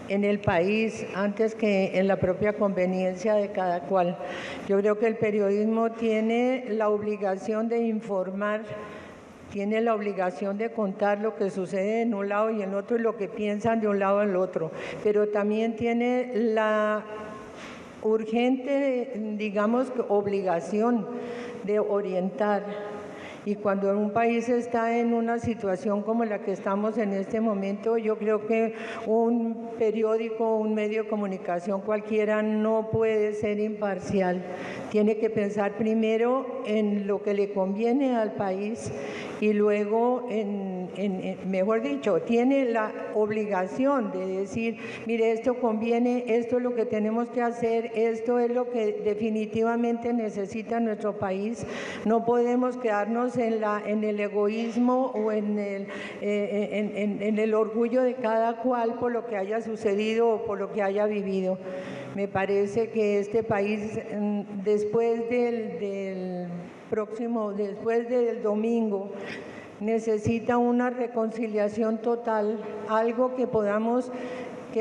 en el país antes que en la propia conveniencia de cada cual. Yo creo que el periodismo tiene la obligación de informar, tiene la obligación de contar lo que sucede en un lado y en otro y lo que piensan de un lado al otro, pero también tiene la urgente, digamos, obligación de orientar. Y cuando un país está en una situación como la que estamos en este momento, yo creo que un periódico, un medio de comunicación cualquiera no puede ser imparcial. Tiene que pensar primero en lo que le conviene al país y luego, mejor dicho, tiene la obligación de decir, mire, esto conviene, esto es lo que tenemos que hacer, esto es lo que definitivamente necesita nuestro país. No podemos quedarnos en el egoísmo o en el orgullo de cada cual por lo que haya sucedido o por lo que haya vivido. Me parece que este país, después del domingo, necesita una reconciliación total, algo que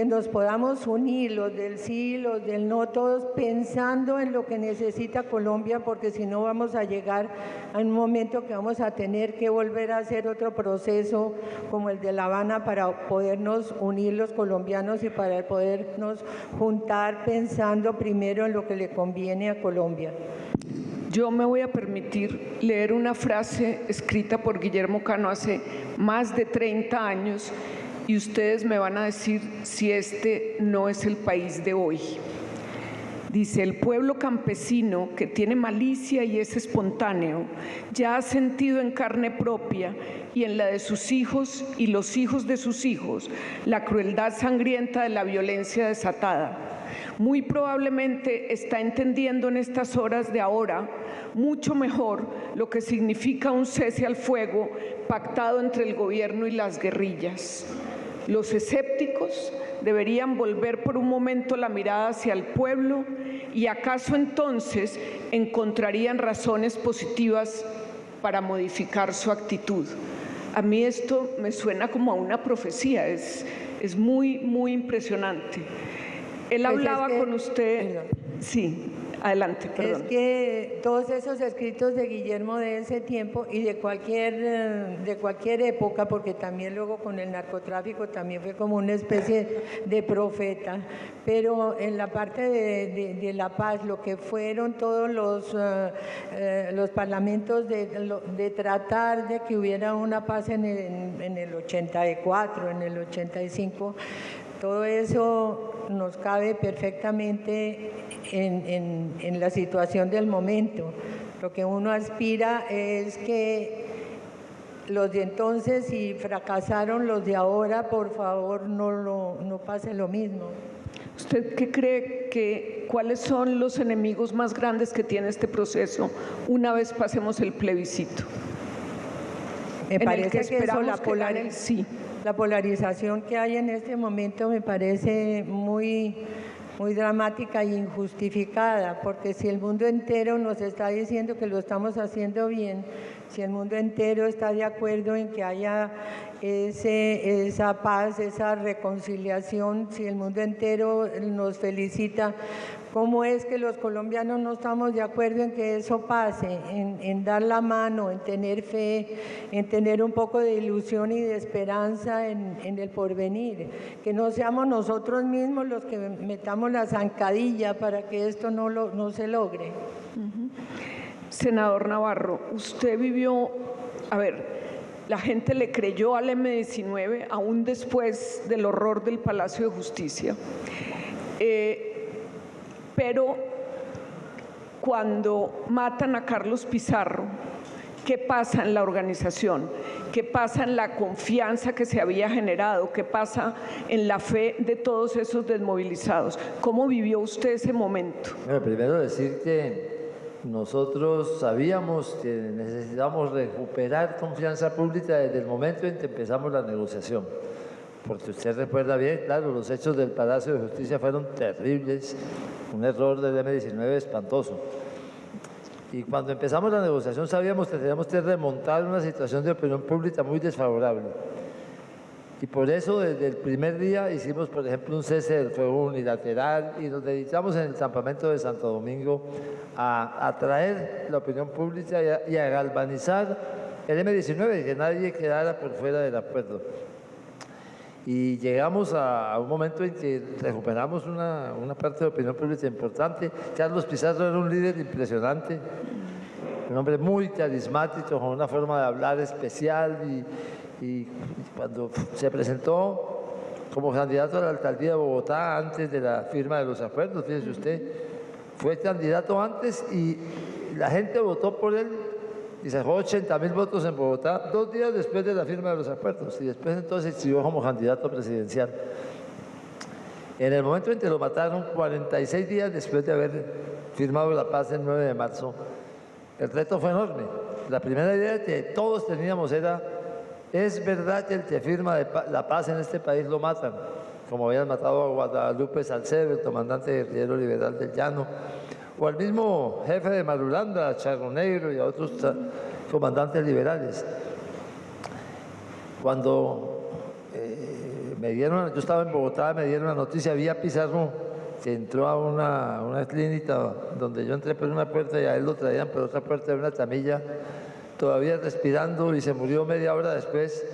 nos podamos unir, los del sí, los del no, todos pensando en lo que necesita Colombia, porque si no vamos a llegar a un momento que vamos a tener que volver a hacer otro proceso como el de La Habana para podernos unir los colombianos y para podernos juntar pensando primero en lo que le conviene a Colombia. Yo me voy a permitir leer una frase escrita por Guillermo Cano hace más de 30 años y ustedes me van a decir si este no es el país de hoy. Dice: el pueblo campesino, que tiene malicia y es espontáneo, ya ha sentido en carne propia y en la de sus hijos y los hijos de sus hijos la crueldad sangrienta de la violencia desatada. Muy probablemente está entendiendo en estas horas de ahora mucho mejor lo que significa un cese al fuego pactado entre el gobierno y las guerrillas. Los escépticos deberían volver por un momento la mirada hacia el pueblo y acaso entonces encontrarían razones positivas para modificar su actitud. A mí esto me suena como a una profecía, es muy, muy impresionante. Él hablaba con usted… Sí, adelante, perdón. Es que todos esos escritos de Guillermo de ese tiempo y de cualquier época, porque también luego con el narcotráfico también fue como una especie de profeta, pero en la parte de la paz, lo que fueron todos los parlamentos de tratar de que hubiera una paz en el 84, en el 85, todo eso nos cabe perfectamente en la situación del momento. Lo que uno aspira es que los de entonces, si fracasaron los de ahora, por favor no pase lo mismo. ¿Usted qué cree cuáles son los enemigos más grandes que tiene este proceso una vez pasemos el plebiscito? Me parece que eso, la polarización que hay en este momento me parece muy dramática e injustificada, porque si el mundo entero nos está diciendo que lo estamos haciendo bien, si el mundo entero está de acuerdo en que haya esa paz, esa reconciliación, si el mundo entero nos felicita, ¿cómo es que los colombianos no estamos de acuerdo en que eso pase, en dar la mano, en tener fe, en tener un poco de ilusión y de esperanza en el porvenir? Que no seamos nosotros mismos los que metamos la zancadilla para que esto no se logre. Senador Navarro, usted vivió, la gente le creyó al M-19 aún después del horror del Palacio de Justicia. Pero cuando matan a Carlos Pizarro, ¿qué pasa en la organización? ¿Qué pasa en la confianza que se había generado? ¿Qué pasa en la fe de todos esos desmovilizados? ¿Cómo vivió usted ese momento? Bueno, primero decir que nosotros sabíamos que necesitábamos recuperar confianza pública desde el momento en que empezamos la negociación. Porque usted recuerda bien, claro, los hechos del Palacio de Justicia fueron terribles, un error del M-19 espantoso. Y cuando empezamos la negociación sabíamos que teníamos que remontar una situación de opinión pública muy desfavorable. Y por eso desde el primer día hicimos, por ejemplo, un cese del fuego unilateral y nos dedicamos en el campamento de Santo Domingo a atraer la opinión pública y a galvanizar el M-19, que nadie quedara por fuera del acuerdo. Y llegamos a un momento en que recuperamos una parte de opinión pública importante. Carlos Pizarro era un líder impresionante, un hombre muy carismático, con una forma de hablar especial y cuando se presentó como candidato a la alcaldía de Bogotá antes de la firma de los acuerdos, fíjese usted, fue candidato antes y la gente votó por él y sacó 80.000 votos en Bogotá 2 días después de la firma de los acuerdos y después entonces se inscribió como candidato presidencial. En el momento en que lo mataron, 46 días después de haber firmado la paz el 9 de marzo, el reto fue enorme. La primera idea que todos teníamos era: ¿es verdad que el que firma la paz en este país lo matan? Como habían matado a Guadalupe Salcedo, el comandante guerrillero liberal del Llano, o al mismo jefe de Marulanda, a Charro Negro y a otros comandantes liberales. Cuando yo estaba en Bogotá, me dieron la noticia, había Pizarro que entró a una clínica donde yo entré por una puerta y a él lo traían por otra puerta de una camilla, todavía respirando, y se murió media hora después.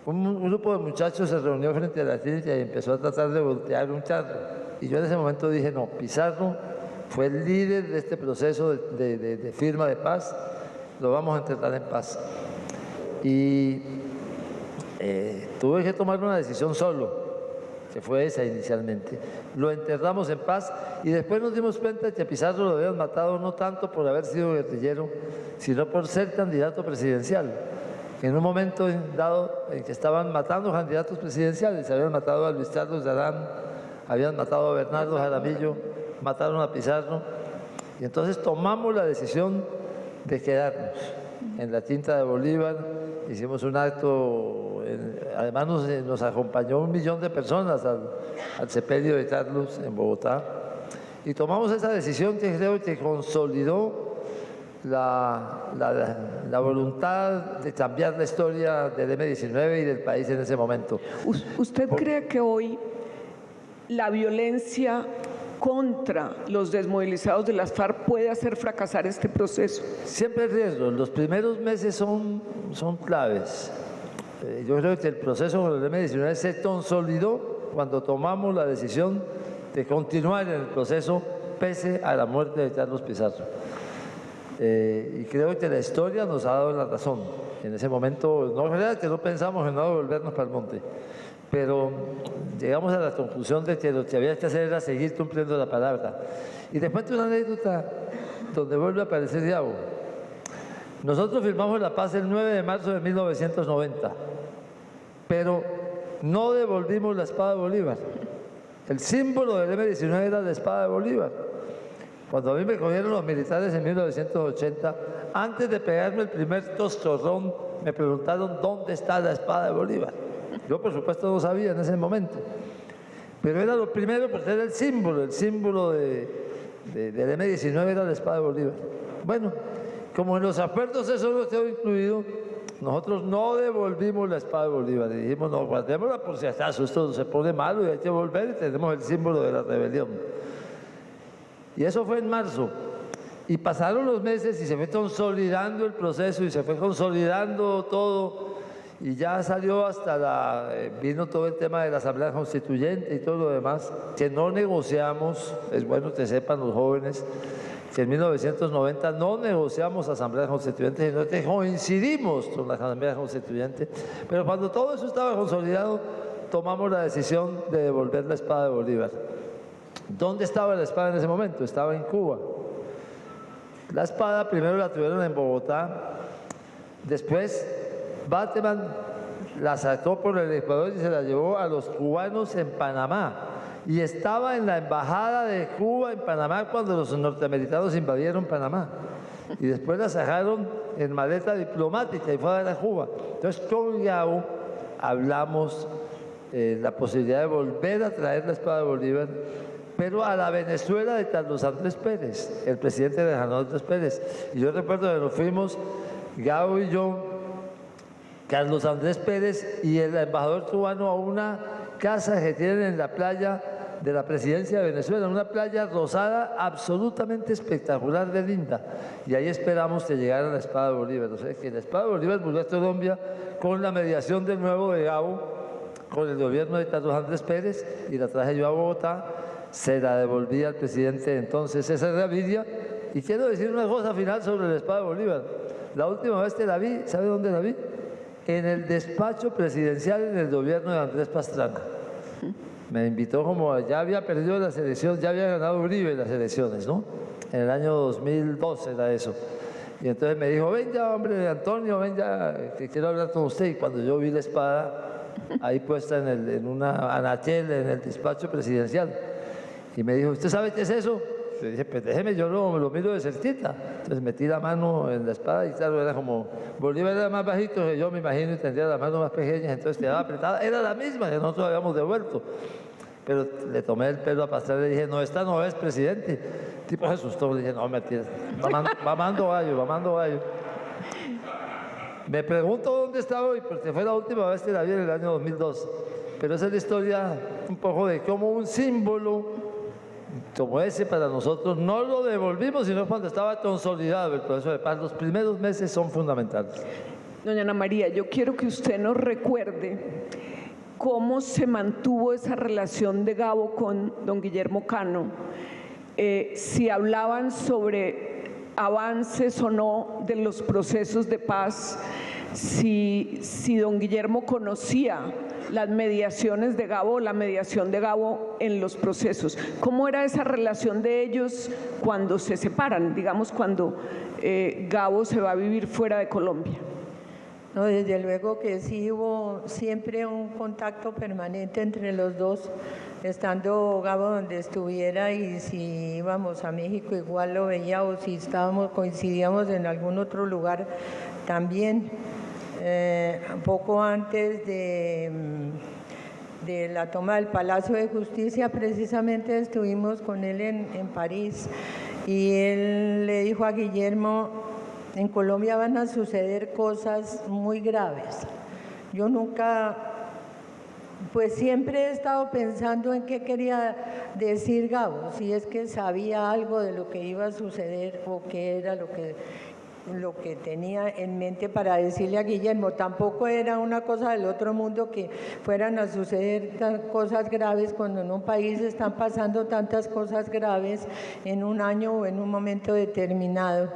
Un grupo de muchachos se reunió frente a la clínica y empezó a tratar de voltear un charro. Y yo en ese momento dije, no, Pizarro fue el líder de este proceso de firma de paz, lo vamos a enterrar en paz. Y tuve que tomar una decisión solo, que fue esa inicialmente. Lo enterramos en paz y después nos dimos cuenta que a Pizarro lo habían matado no tanto por haber sido guerrillero, sino por ser candidato presidencial. En un momento dado en que estaban matando candidatos presidenciales, habían matado a Luis Carlos Darán, habían matado a Bernardo Jaramillo, mataron a Pizarro, y entonces tomamos la decisión de quedarnos en la Quinta de Bolívar. Hicimos un acto, además nos acompañó 1 millón de personas al sepelio de Carlos en Bogotá, y tomamos esa decisión que creo que consolidó la voluntad de cambiar la historia del M-19 y del país en ese momento. ¿Usted cree que hoy la violencia contra los desmovilizados de las FARC puede hacer fracasar este proceso? Siempre hay riesgos. Los primeros meses son claves. Yo creo que el proceso con el M-19 se consolidó cuando tomamos la decisión de continuar en el proceso pese a la muerte de Carlos Pizarro. Y creo que la historia nos ha dado la razón. En ese momento, no creas que no pensamos en no devolvernos para el monte, pero llegamos a la conclusión de que lo que había que hacer era seguir cumpliendo la palabra. Y después de una anécdota donde vuelve a aparecer Diabo. Nosotros firmamos la paz el 9 de marzo de 1990, pero no devolvimos la espada de Bolívar. El símbolo del M-19 era la espada de Bolívar. Cuando a mí me cogieron los militares en 1980, antes de pegarme el primer tostorrón, me preguntaron dónde está la espada de Bolívar. Yo, por supuesto, no sabía en ese momento. Pero era lo primero porque era el símbolo del M-19 era la espada de Bolívar. Bueno, como en los acuerdos eso no quedó incluido, nosotros no devolvimos la espada de Bolívar. Y dijimos, no, guardémosla por si acaso, esto se pone malo y hay que volver, y tenemos el símbolo de la rebelión. Y eso fue en marzo. Y pasaron los meses y se fue consolidando el proceso y se fue consolidando todo. Y ya salió vino todo el tema de la Asamblea Constituyente y todo lo demás, que no negociamos. Es bueno que sepan los jóvenes que en 1990 no negociamos Asamblea Constituyente, sino que coincidimos con la Asamblea Constituyente. Pero cuando todo eso estaba consolidado, tomamos la decisión de devolver la espada de Bolívar. ¿Dónde estaba la espada en ese momento? Estaba en Cuba. La espada primero la tuvieron en Bogotá, después Bateman la sacó por el Ecuador y se la llevó a los cubanos en Panamá. Y estaba en la embajada de Cuba en Panamá cuando los norteamericanos invadieron Panamá. Y después la sacaron en maleta diplomática y fue a dar a Cuba. Entonces con Yao hablamos la posibilidad de volver a traer la espada de Bolívar, pero a la Venezuela de Carlos Andrés Pérez, el presidente de Carlos Andrés Pérez. Y yo recuerdo que nos fuimos, Gao y yo, Carlos Andrés Pérez y el embajador cubano a una casa que tienen en la playa de la presidencia de Venezuela, una playa rosada absolutamente espectacular de linda. Y ahí esperamos que llegara la Espada de Bolívar. O sea, que la Espada de Bolívar volvió a Colombia con la mediación del nuevo de Gabo, con el gobierno de Carlos Andrés Pérez, y la traje yo a Bogotá, se la devolví al presidente entonces César Gaviria. Y quiero decir una cosa final sobre la Espada de Bolívar. La última vez que la vi, ¿sabe dónde la vi? En el despacho presidencial en el gobierno de Andrés Pastrana. Me invitó, como ya había perdido las elecciones, ya había ganado Uribe las elecciones, ¿no? En el año 2012 era eso. Y entonces me dijo, ven ya, hombre, Antonio, ven ya, que quiero hablar con usted. Y cuando yo vi la espada ahí puesta en una anaquel en el despacho presidencial, y me dijo, ¿usted sabe qué es eso? Le dije, pues déjeme, yo lo miro de cerquita. Entonces metí la mano en la espada y claro, era como, Bolívar era más bajito que yo, me imagino, y tendría las manos más pequeñas, entonces quedaba apretada. Era la misma que nosotros habíamos devuelto. Pero le tomé el pelo a Pastrana y le dije, no, esta no es, presidente. El tipo se asustó, le dije, no, mentira, mamando gallo. Me pregunto dónde está hoy, porque fue la última vez que la vi en el año 2002. Pero esa es la historia un poco de cómo un símbolo como ese para nosotros no lo devolvimos, sino cuando estaba consolidado el proceso de paz. Los primeros meses son fundamentales. Doña Ana María, yo quiero que usted nos recuerde cómo se mantuvo esa relación de Gabo con don Guillermo Cano, si hablaban sobre avances o no de los procesos de paz, si don Guillermo conocía las mediaciones de Gabo, la mediación de Gabo en los procesos. ¿Cómo era esa relación de ellos cuando se separan, digamos, cuando Gabo se va a vivir fuera de Colombia? No, desde luego que sí hubo siempre un contacto permanente entre los dos, estando Gabo donde estuviera, y si íbamos a México igual lo veía, o si coincidíamos en algún otro lugar también. Poco antes de la toma del Palacio de Justicia, precisamente estuvimos con él en París, y él le dijo a Guillermo, en Colombia van a suceder cosas muy graves. Yo nunca, pues siempre he estado pensando en qué quería decir Gabo, si es que sabía algo de lo que iba a suceder o qué era lo que tenía en mente para decirle a Guillermo. Tampoco era una cosa del otro mundo que fueran a suceder cosas graves cuando en un país están pasando tantas cosas graves en un año o en un momento determinado.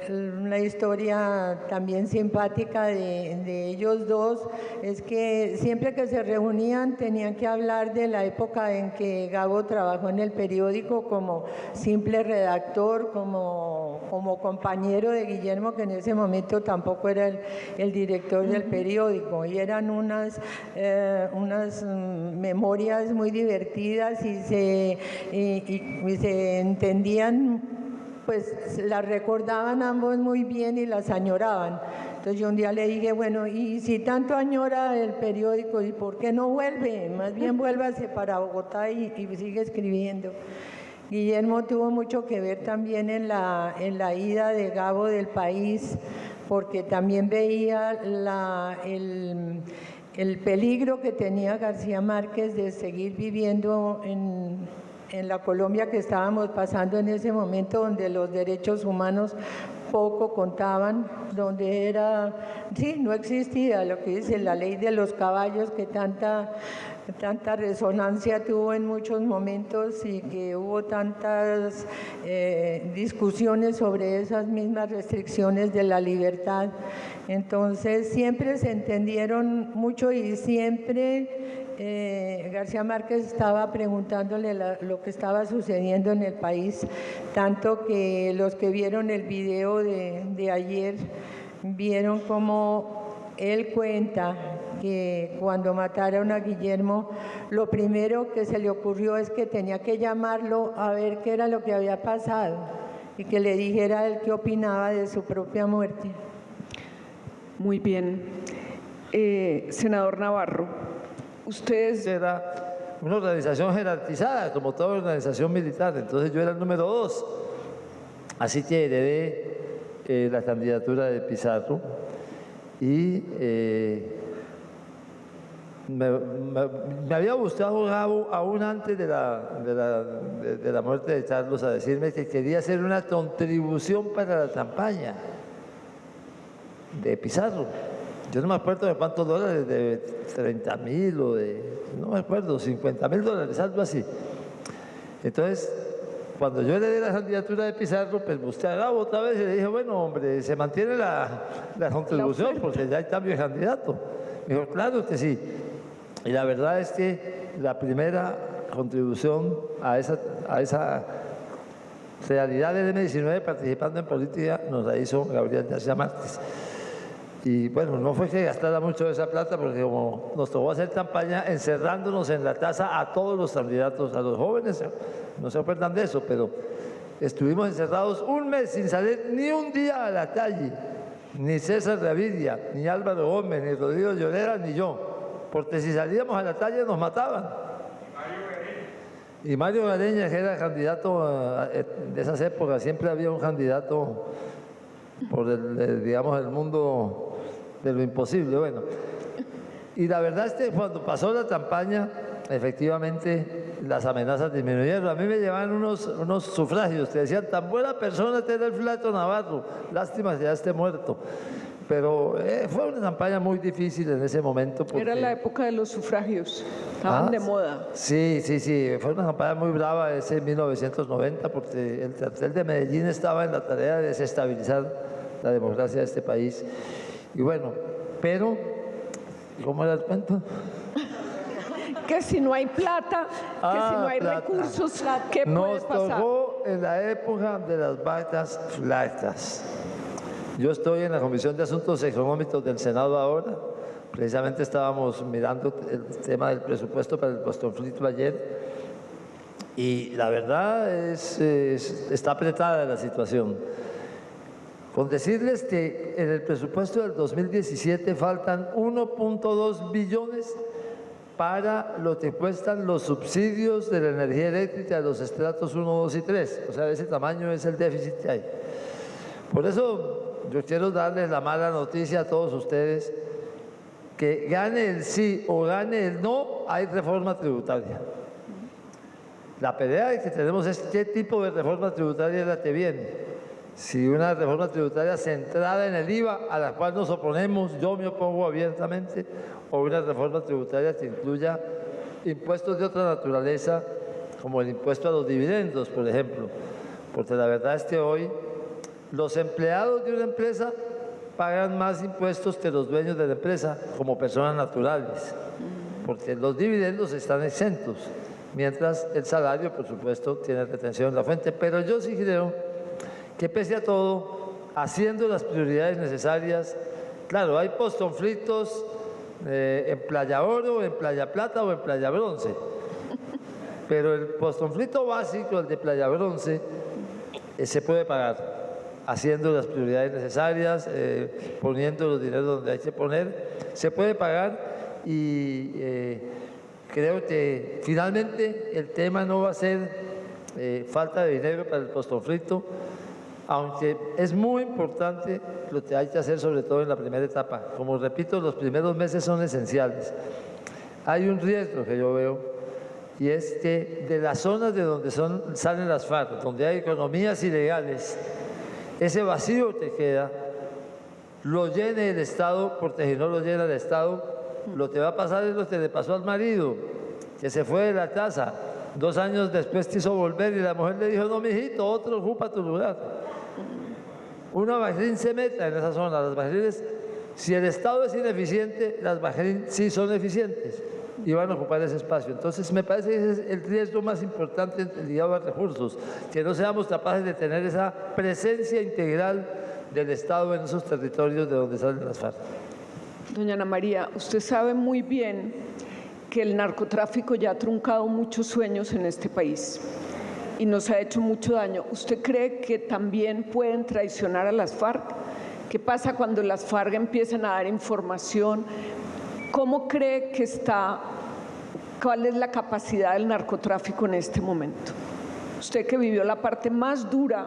Una historia también simpática de ellos dos es que siempre que se reunían tenían que hablar de la época en que Gabo trabajó en el periódico como simple redactor, como compañero de Guillermo, que en ese momento tampoco era el director del periódico, y eran unas memorias muy divertidas y se entendían, pues las recordaban ambos muy bien y las añoraban. Entonces yo un día le dije, bueno, y si tanto añora el periódico, ¿y por qué no vuelve? Más bien vuélvase para Bogotá y sigue escribiendo. Guillermo tuvo mucho que ver también en la ida de Gabo del país, porque también veía el peligro que tenía García Márquez de seguir viviendo en la Colombia que estábamos pasando en ese momento, donde los derechos humanos poco contaban, donde no existía lo que dice la ley de los caballos, que tanta resonancia tuvo en muchos momentos, y que hubo tantas discusiones sobre esas mismas restricciones de la libertad. Entonces siempre se entendieron mucho, y siempre García Márquez estaba preguntándole lo que estaba sucediendo en el país, tanto que los que vieron el video de ayer vieron cómo él cuenta que cuando mataron a Guillermo, lo primero que se le ocurrió es que tenía que llamarlo a ver qué era lo que había pasado y que le dijera él qué opinaba de su propia muerte. Muy bien. Senador Navarro, ustedes... Era una organización jerarquizada, como toda organización militar, entonces yo era el número 2. Así que heredé la candidatura de Pizarro. y me había buscado Gabo aún antes de la muerte de Carlos a decirme que quería hacer una contribución para la campaña de Pizarro. Yo no me acuerdo de cuántos dólares, de 30.000 o no me acuerdo, $50.000, algo así. Entonces, cuando yo le di la candidatura de Pizarro, pues busqué a Gabo otra vez y le dije, bueno, hombre, se mantiene la contribución porque ya hay cambio de candidato. Me dijo, claro que sí. Y la verdad es que la primera contribución a esa realidad del M19 participando en política nos la hizo Gabriel García Márquez. Y bueno, no fue que gastara mucho de esa plata porque como nos tocó hacer campaña encerrándonos en la casa a todos los candidatos, a los jóvenes, no se acuerdan de eso, pero estuvimos encerrados un mes sin salir ni un día a la calle, ni César Gaviria, ni Álvaro Gómez, ni Rodrigo Llorera, ni yo, porque si salíamos a la calle nos mataban. Y Mario Gareña, que era candidato de esas épocas, siempre había un candidato por digamos, el mundo de lo imposible. Bueno, y la verdad es que cuando pasó la campaña, efectivamente las amenazas disminuyeron. A mí me llevaban unos sufragios que decían, tan buena persona era el Flaco Navarro, lástima que ya esté muerto. Pero fue una campaña muy difícil en ese momento. Porque... Era la época de los sufragios, estaban de moda. Sí, fue una campaña muy brava ese 1990 porque el cartel de Medellín estaba en la tarea de desestabilizar la democracia de este país. Y bueno, pero, ¿cómo era el cuento? Que si no hay plata, que si no hay recursos, ¿qué puede pasar? Nos tocó en la época de las vacas flacas. Yo estoy en la Comisión de Asuntos Económicos del Senado ahora. Precisamente estábamos mirando el tema del presupuesto para el postconflicto ayer. Y la verdad está apretada la situación. Con decirles que en el presupuesto del 2017 faltan 1.2 billones para lo que cuestan los subsidios de la energía eléctrica de los estratos 1, 2 y 3. O sea, de ese tamaño es el déficit que hay. Por eso yo quiero darles la mala noticia a todos ustedes, que gane el sí o gane el no, hay reforma tributaria. La pelea que tenemos es qué tipo de reforma tributaria es la que viene. Si una reforma tributaria centrada en el IVA, a la cual nos oponemos, yo me opongo abiertamente, o una reforma tributaria que incluya impuestos de otra naturaleza, como el impuesto a los dividendos, por ejemplo. Porque la verdad es que hoy los empleados de una empresa pagan más impuestos que los dueños de la empresa como personas naturales, porque los dividendos están exentos, mientras el salario, por supuesto, tiene retención en la fuente. Pero yo sí creo que pese a todo, haciendo las prioridades necesarias, claro, hay postconflictos en Playa Oro, en Playa Plata o en Playa Bronce, pero el postconflicto básico, el de Playa Bronce, se puede pagar haciendo las prioridades necesarias, poniendo los dineros donde hay que poner, se puede pagar y creo que finalmente el tema no va a ser falta de dinero para el postconflicto, aunque es muy importante lo que hay que hacer, sobre todo en la primera etapa. Como repito, los primeros meses son esenciales. Hay un riesgo que yo veo, y es que de las zonas de donde salen las FARC, donde hay economías ilegales, ese vacío que queda lo llene el Estado, porque si no lo llena el Estado, lo que va a pasar es lo que le pasó al marido, que se fue de la casa, 2 años después quiso volver y la mujer le dijo, no, mijito, otro ocupa tu lugar. Una Bajrín se meta en esa zona. Las Bajrines, si el Estado es ineficiente, las Bajrín sí son eficientes y van a ocupar ese espacio. Entonces, me parece que ese es el riesgo más importante ligado a recursos, que no seamos capaces de tener esa presencia integral del Estado en esos territorios de donde salen las FARC. Doña Ana María, usted sabe muy bien que el narcotráfico ya ha truncado muchos sueños en este país y nos ha hecho mucho daño. ¿Usted cree que también pueden traicionar a las FARC? ¿Qué pasa cuando las FARC empiezan a dar información? ¿Cómo cree que está? ¿Cuál es la capacidad del narcotráfico en este momento? Usted que vivió la parte más dura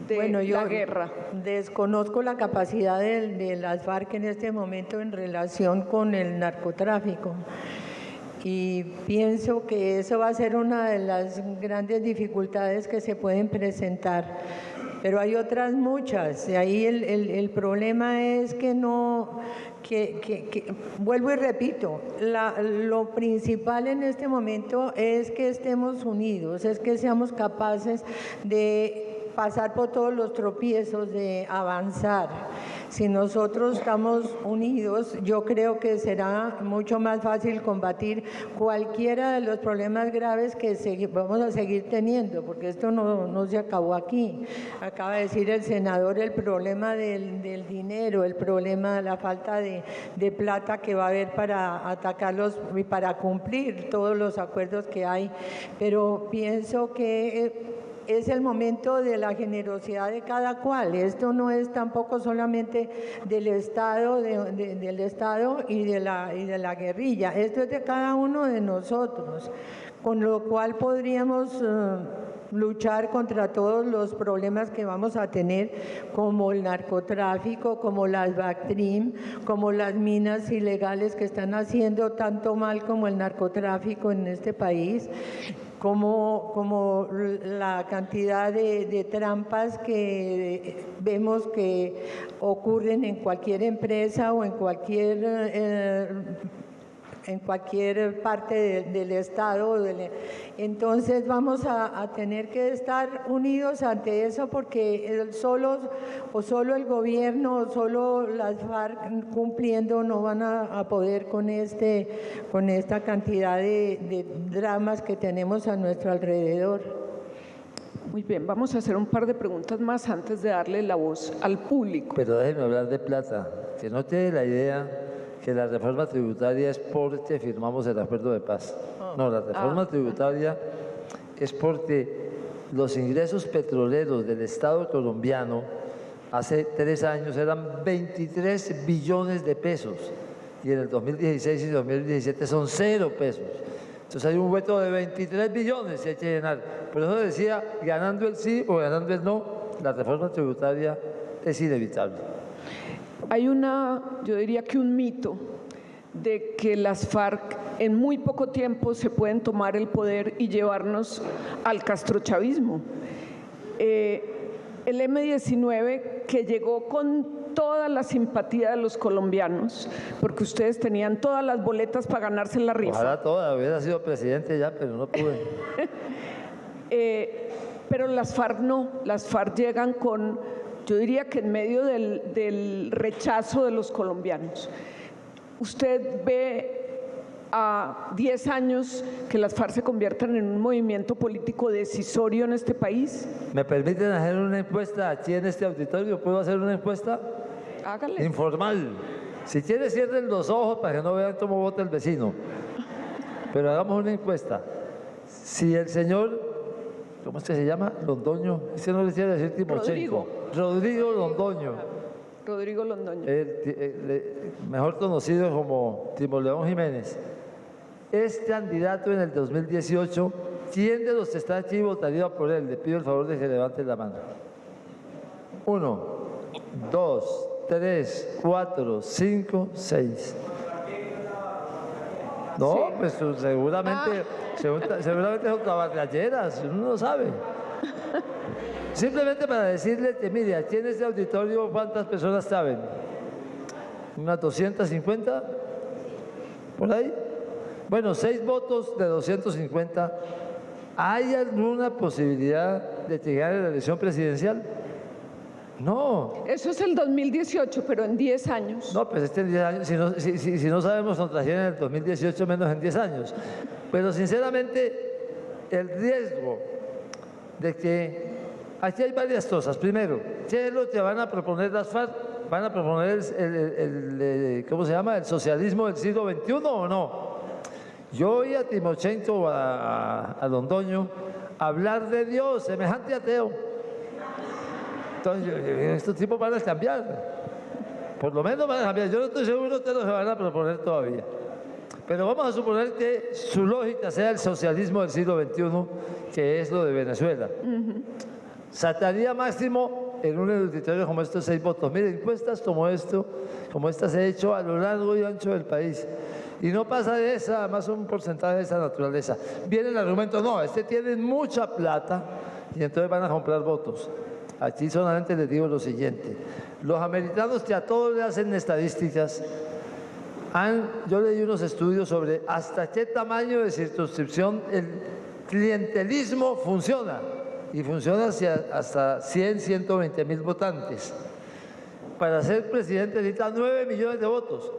de Bueno, yo la guerra. desconozco la capacidad de las FARC en este momento en relación con el narcotráfico. Y pienso que eso va a ser una de las grandes dificultades que se pueden presentar. Pero hay otras muchas. Y ahí el problema es que no, vuelvo y repito, lo principal en este momento es que estemos unidos, es que seamos capaces de pasar por todos los tropiezos, de avanzar. Si nosotros estamos unidos, yo creo que será mucho más fácil combatir cualquiera de los problemas graves que vamos a seguir teniendo, porque esto no se acabó aquí. Acaba de decir el senador el problema del dinero, el problema de la falta de plata que va a haber para atacarlos y para cumplir todos los acuerdos que hay. Pero pienso que es el momento de la generosidad de cada cual. Esto no es tampoco solamente del Estado, del Estado y de la guerrilla. Esto es de cada uno de nosotros, con lo cual podríamos luchar contra todos los problemas que vamos a tener, como el narcotráfico, como las Bactrim, como las minas ilegales que están haciendo tanto mal como el narcotráfico en este país, como la cantidad de trampas que vemos que ocurren en cualquier empresa o en cualquier parte del Estado. Entonces vamos a tener que estar unidos ante eso, porque solo el gobierno o solo las FARC cumpliendo no van a poder con esta cantidad de dramas que tenemos a nuestro alrededor. Muy bien, vamos a hacer un par de preguntas más antes de darle la voz al público. Pero déjenme hablar de plata, que no tiene la idea que la reforma tributaria es porque firmamos el acuerdo de paz. No, la reforma tributaria es porque los ingresos petroleros del Estado colombiano hace 3 años eran 23 billones de pesos y en el 2016 y 2017 son 0 pesos. Entonces hay un hueco de 23 billones que hay que llenar. Por eso decía, ganando el sí o ganando el no, la reforma tributaria es inevitable. Hay yo diría que un mito de que las FARC en muy poco tiempo se pueden tomar el poder y llevarnos al castrochavismo. El M-19, que llegó con toda la simpatía de los colombianos, porque ustedes tenían todas las boletas para ganarse la rifa. Ojalá toda, hubiera sido presidente ya, pero no pude. Pero las FARC no, las FARC llegan con, yo diría que en medio del rechazo de los colombianos. ¿Usted ve a 10 años que las FARC se conviertan en un movimiento político decisorio en este país? ¿Me permiten hacer una encuesta aquí en este auditorio? ¿Puedo hacer una encuesta? Hágale. Informal. Si quiere, cierren los ojos para que no vean cómo vota el vecino. Pero hagamos una encuesta. Si el señor, ¿cómo es que se llama? Londoño. Ese no le quiere decir Timochenko. Rodrigo Londoño. Rodrigo Londoño. Mejor conocido como Timoleón Jiménez. Es candidato en el 2018. ¿Quién de los que está aquí votaría por él? Le pido el favor de que levante la mano. 1, 2, 3, 4, 5, 6. No, ¿sí? Pues seguramente son caballeras, uno no sabe. Simplemente para decirle que, mire, aquí en este auditorio, ¿cuántas personas saben? ¿Unas 250? ¿Por ahí? Bueno, 6 votos de 250. ¿Hay alguna posibilidad de llegar a la elección presidencial? No. Eso es el 2018, pero en 10 años. No, pues en 10 años, si no sabemos contra quién en el 2018, menos en 10 años. Pero sinceramente, el riesgo de que aquí hay varias cosas. Primero, ¿qué es lo que van a proponer las FARC? ¿Van a proponer ¿cómo se llama? ¿El socialismo del siglo XXI o no? Yo oí a Timochenko, a Londoño, hablar de Dios, semejante ateo. Entonces, estos tipos van a cambiar. Por lo menos van a cambiar. Yo no estoy seguro que no se van a proponer todavía. Pero vamos a suponer que su lógica sea el socialismo del siglo XXI, que es lo de Venezuela. Saltaría máximo en un auditorio como estos 6 votos. Miren, encuestas como estas he hecho a lo largo y ancho del país. Y no pasa de esa, más un porcentaje de esa naturaleza. Viene el argumento, no, tiene mucha plata y entonces van a comprar votos. Aquí solamente les digo lo siguiente. Los americanos que a todos le hacen estadísticas, yo leí unos estudios sobre hasta qué tamaño de circunscripción el clientelismo funciona. Y funciona hasta 100, 120 mil votantes. Para ser presidente necesita 9 millones de votos.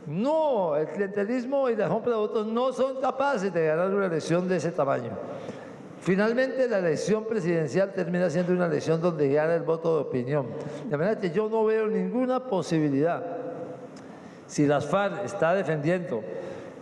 No, el clientelismo y la compra de votos no son capaces de ganar una elección de ese tamaño. Finalmente, la elección presidencial termina siendo una elección donde gana el voto de opinión. De manera que yo no veo ninguna posibilidad. Si las FARC está defendiendo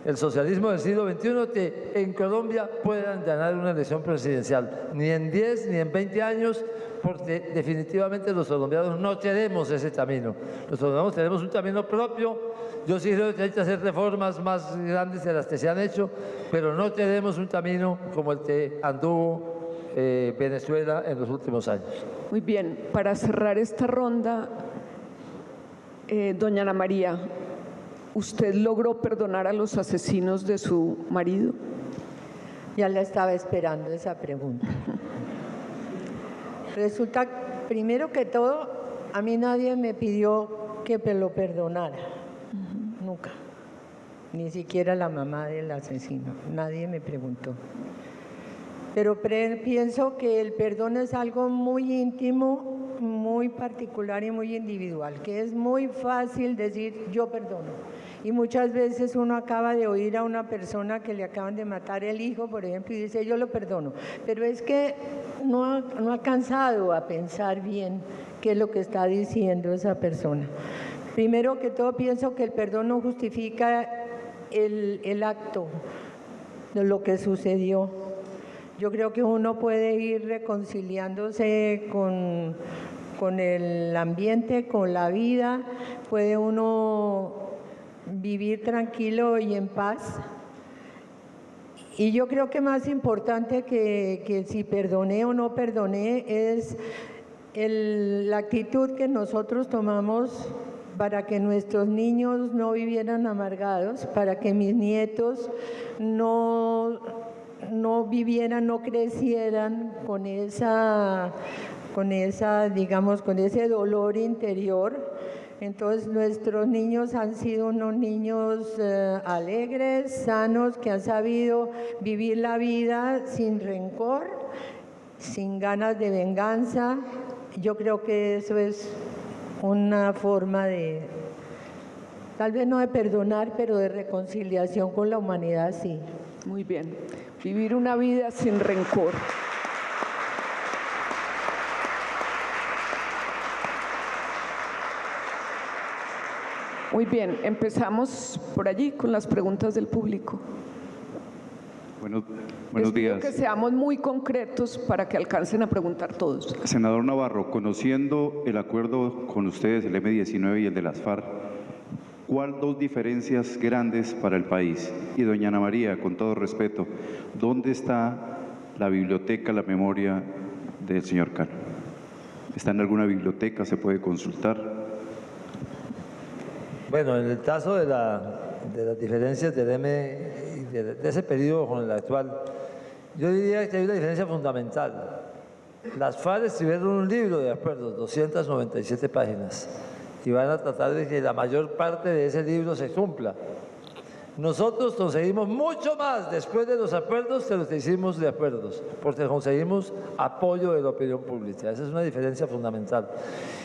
el socialismo del siglo XXI, que en Colombia puedan ganar una elección presidencial, ni en 10 ni en 20 años, porque definitivamente los colombianos no queremos ese camino. Los colombianos tenemos un camino propio. Yo sí creo que hay que hacer reformas más grandes de las que se han hecho, pero no tenemos un camino como el que anduvo Venezuela en los últimos años. Muy bien, para cerrar esta ronda, doña Ana María, ¿usted logró perdonar a los asesinos de su marido? Ya la estaba esperando esa pregunta. Resulta, primero que todo, a mí nadie me pidió que lo perdonara. Nunca. Ni siquiera la mamá del asesino. Nadie me preguntó. Pero pienso que el perdón es algo muy íntimo, muy particular y muy individual, que es muy fácil decir yo perdono. Y muchas veces uno acaba de oír a una persona que le acaban de matar el hijo, por ejemplo, y dice yo lo perdono. Pero es que no ha alcanzado a pensar bien qué es lo que está diciendo esa persona. Primero que todo, pienso que el perdón no justifica el acto de lo que sucedió. Yo creo que uno puede ir reconciliándose con el ambiente, con la vida, puede uno vivir tranquilo y en paz. Y yo creo que más importante que si perdoné o no perdoné es la actitud que nosotros tomamos para que nuestros niños no vivieran amargados, para que mis nietos no vivieran, no crecieran con ese dolor interior. Entonces nuestros niños han sido unos niños alegres, sanos, que han sabido vivir la vida sin rencor, sin ganas de venganza. Yo creo que eso es una forma de, tal vez no de perdonar, pero de reconciliación con la humanidad, sí. Muy bien, vivir una vida sin rencor. Muy bien, empezamos por allí con las preguntas del público. Buenos días. Que seamos muy concretos para que alcancen a preguntar todos. Senador Navarro, conociendo el acuerdo con ustedes, el M-19 y el de las FARC, ¿cuál dos diferencias grandes para el país? Y doña Ana María, con todo respeto, ¿dónde está la biblioteca, la memoria del señor Cano? ¿Está en alguna biblioteca? ¿Se puede consultar? Bueno, en el caso de las diferencias del de ese periodo con el actual, yo diría que hay una diferencia fundamental. Las FARC escribieron un libro de acuerdos, 297 páginas, y van a tratar de que la mayor parte de ese libro se cumpla. Nosotros conseguimos mucho más después de los acuerdos que los que hicimos de acuerdos, porque conseguimos apoyo de la opinión pública. Esa es una diferencia fundamental.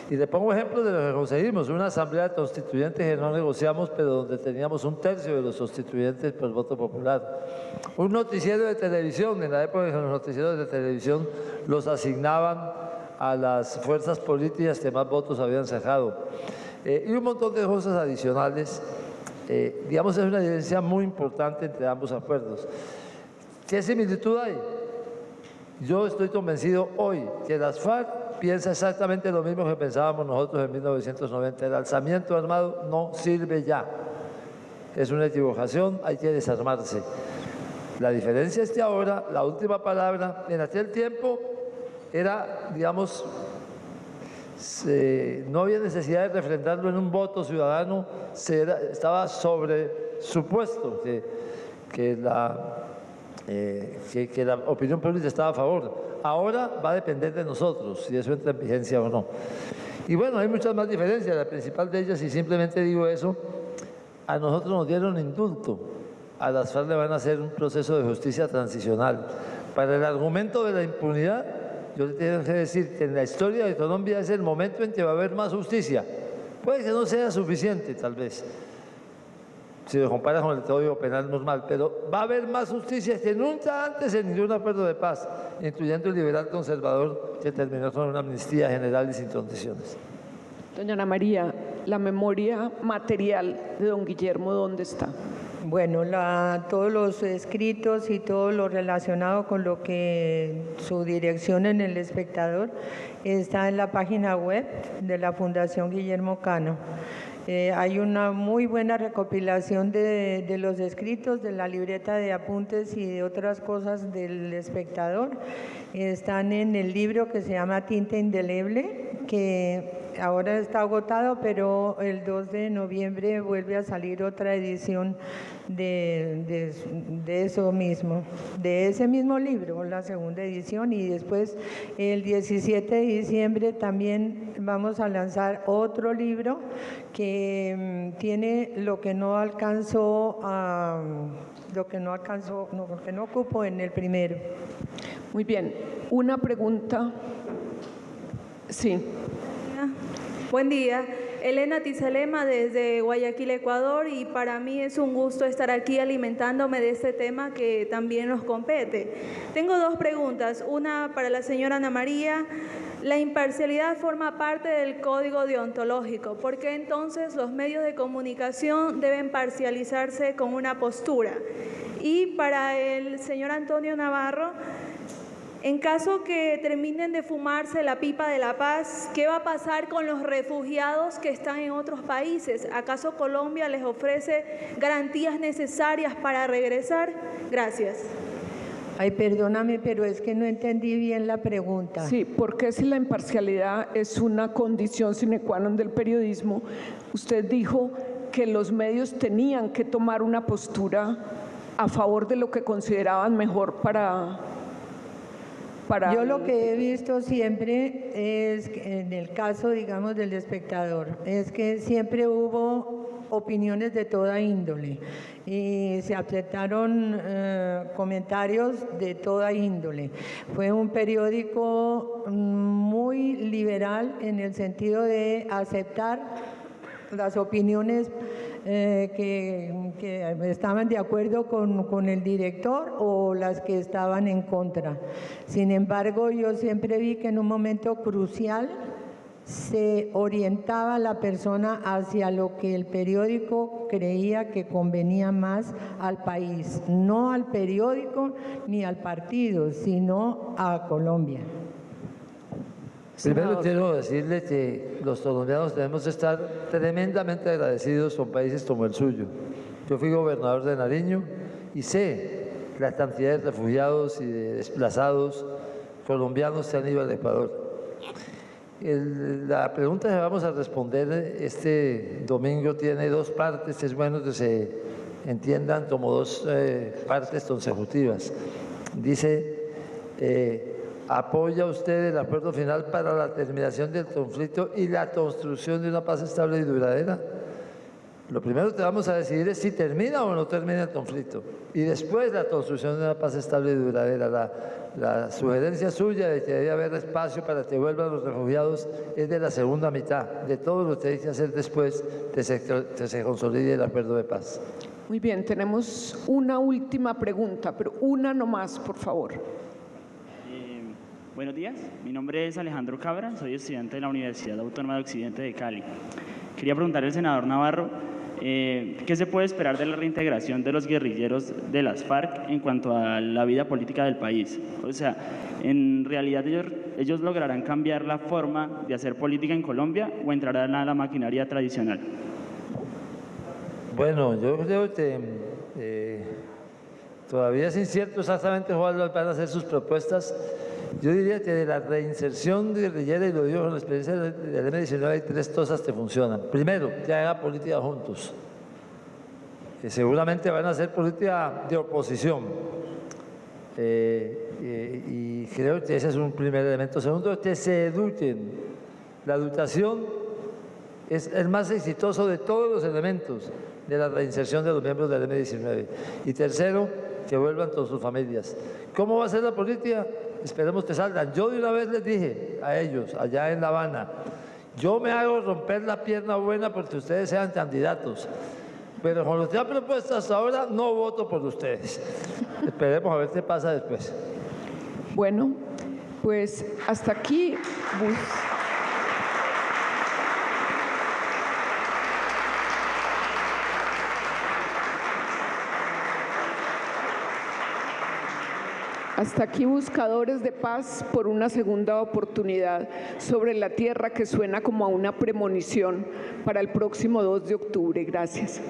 Y le pongo ejemplos de lo que conseguimos. Una asamblea constituyente que no negociamos, pero donde teníamos 1/3 de los constituyentes por voto popular. Un noticiero de televisión, en la época en que los noticieros de televisión los asignaban a las fuerzas políticas que más votos habían sacado. Y un montón de cosas adicionales. Digamos, es una diferencia muy importante entre ambos acuerdos. ¿Qué similitud hay? Yo estoy convencido hoy que las FARC piensa exactamente lo mismo que pensábamos nosotros en 1990. El alzamiento armado no sirve ya. Es una equivocación, hay que desarmarse. La diferencia es que ahora, la última palabra, en aquel tiempo, era, digamos, no había necesidad de refrendarlo en un voto ciudadano, estaba sobre supuesto que la opinión pública estaba a favor. Ahora va a depender de nosotros si eso entra en vigencia o no. Y bueno, hay muchas más diferencias, la principal de ellas, y simplemente digo eso, a nosotros nos dieron indulto, a las FARC le van a hacer un proceso de justicia transicional. Para el argumento de la impunidad, yo le tengo que decir que en la historia de Colombia es el momento en que va a haber más justicia. Puede que no sea suficiente, tal vez, si lo compara con el Código Penal normal, pero va a haber más justicia que nunca antes en ningún acuerdo de paz, incluyendo el liberal conservador que terminó con una amnistía general y sin condiciones. Doña Ana María, la memoria material de don Guillermo, ¿dónde está? Bueno, todos los escritos y todo lo relacionado con lo que su dirección en El Espectador está en la página web de la Fundación Guillermo Cano. Hay una muy buena recopilación de los escritos, de la libreta de apuntes y de otras cosas del Espectador. Están en el libro que se llama Tinta Indeleble, que ahora está agotado, pero el 2 de noviembre vuelve a salir otra edición de eso mismo, de ese mismo libro, la segunda edición, y después el 17 de diciembre también vamos a lanzar otro libro que tiene lo que no ocupó en el primero. Muy bien, una pregunta. Sí. Buen día, Elena Tizalema desde Guayaquil, Ecuador, y para mí es un gusto estar aquí alimentándome de este tema que también nos compete. Tengo dos preguntas, una para la señora Ana María. La imparcialidad forma parte del código deontológico. ¿Por qué entonces los medios de comunicación deben parcializarse con una postura? Y para el señor Antonio Navarro, en caso que terminen de fumarse la pipa de la paz, ¿qué va a pasar con los refugiados que están en otros países? ¿Acaso Colombia les ofrece garantías necesarias para regresar? Gracias. Ay, perdóname, pero es que no entendí bien la pregunta. Sí, porque si la imparcialidad es una condición sine qua non del periodismo, usted dijo que los medios tenían que tomar una postura a favor de lo que consideraban mejor para Yo lo que he visto siempre es, en el caso, digamos, del Espectador, es que siempre hubo opiniones de toda índole y se aceptaron comentarios de toda índole. Fue un periódico muy liberal en el sentido de aceptar las opiniones que estaban de acuerdo con el director o las que estaban en contra. Sin embargo, yo siempre vi que en un momento crucial se orientaba la persona hacia lo que el periódico creía que convenía más al país, no al periódico ni al partido, sino a Colombia. Primero quiero decirle que los colombianos debemos estar tremendamente agradecidos con países como el suyo. Yo fui gobernador de Nariño y sé la cantidad de refugiados y de desplazados colombianos que han ido al Ecuador. La pregunta que vamos a responder este domingo tiene dos partes, es bueno que se entiendan como dos partes consecutivas. Dice, ¿apoya usted el acuerdo final para la terminación del conflicto y la construcción de una paz estable y duradera? Lo primero que vamos a decidir es si termina o no termina el conflicto y después la construcción de una paz estable y duradera. La sugerencia suya de que debe haber espacio para que vuelvan los refugiados es de la segunda mitad, de todo lo que hay que hacer después de que se consolide el acuerdo de paz. Muy bien, tenemos una última pregunta, pero una nomás, por favor. Buenos días, mi nombre es Alejandro Cabra, soy estudiante de la Universidad Autónoma de Occidente de Cali. Quería preguntarle al senador Navarro, ¿qué se puede esperar de la reintegración de los guerrilleros de las FARC en cuanto a la vida política del país? O sea, ¿en realidad ellos lograrán cambiar la forma de hacer política en Colombia o entrarán a la maquinaria tradicional? Bueno, yo creo que todavía es incierto exactamente cuáles van a ser sus propuestas. Yo diría que de la reinserción guerrillera, y lo digo con la experiencia del M-19, hay 3 cosas que funcionan. Primero, que haga política juntos, que seguramente van a hacer política de oposición. Y creo que ese es un primer elemento. Segundo, que se eduquen. La educación es el más exitoso de todos los elementos de la reinserción de los miembros del M-19. Y tercero, que vuelvan con sus familias. ¿Cómo va a ser la política? Esperemos que salgan. Yo de una vez les dije a ellos, allá en La Habana, yo me hago romper la pierna buena porque ustedes sean candidatos, pero con lo que han propuesto hasta ahora, no voto por ustedes. Esperemos a ver qué pasa después. Bueno, pues hasta aquí. Hasta aquí Buscadores de Paz por una segunda oportunidad sobre la tierra que suena como a una premonición para el próximo 2 de octubre. Gracias.